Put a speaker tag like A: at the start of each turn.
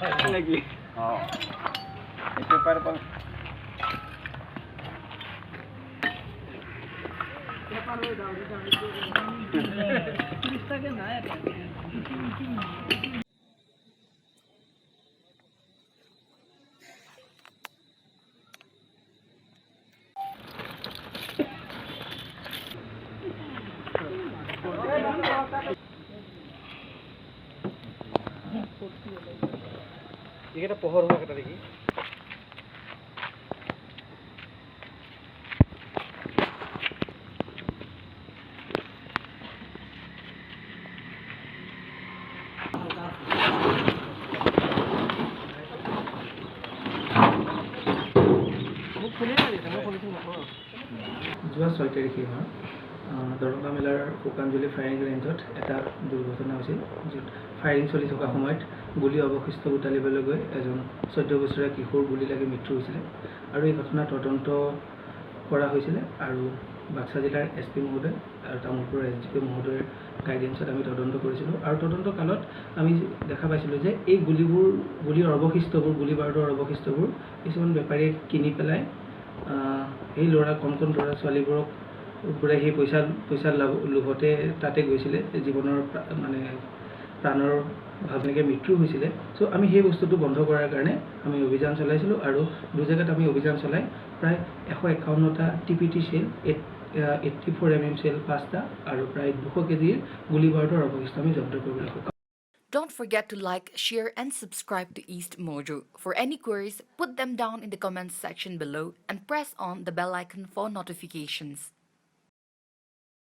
A: Lagi. Oo. Ito para pang এইকেইটা পোহৰ হোৱা কেইটা দেখি
B: যোৱা 6 তাৰিখে দৰঙা মেলাৰ শুকানজুলি ফায়াৰিং ৰেঞ্জত এটা দুৰ্ঘটনা হৈছিল য'ত ফায়াৰিং চলি থকা সময়ত গুলী অৱশিষ্ট বুটালিবলৈ গৈ এজন 14 বছৰীয়া কিশোৰ গুলী লাগি মৃত্যু হৈছিলে আৰু এই ঘটনা তদন্ত কৰা হৈছিলে আৰু বাক্সা জিলাৰ SP মহোদয় আৰু তামোলপুৰ SGP মহোদয়ৰ গাইডেন্সত আমি তদন্ত কৰিছিলোঁ আৰু তদন্ত কালত আমি দেখা পাইছিলোঁ যে এই গুলীৰ অৱশিষ্টবোৰ গুলী বাৰুদৰ অৱশিষ্টবোৰ কিছুমান বেপাৰীয়ে কিনি পেলাই এই কণ ল'ৰা ছোৱালীবোৰক ঘূৰাই সেই পইচাৰ লোভতে তাতে গৈছিলে জীৱনৰ মানে প্ৰাণৰ ভাবনেকে মৃত্যু হৈছিলে চ' আমি সেই বস্তুটো বন্ধ কৰাৰ কাৰণে আমি অভিযান চলাইছিলোঁ আৰু দু জেগাত আমি অভিযান চলাই প্ৰায় 151টা TPT চেল 84 mm চেল 5টা আৰু প্ৰায় 200 কেজিৰ গুলী বাৰুদৰ অৱশিষ্ট আমি জব্দ কৰিবলৈ সক্ষম।
C: Don't forget to like, share, and subscribe to East Mojo. For any queries, put them down in the comments section below and press on the bell icon for notifications.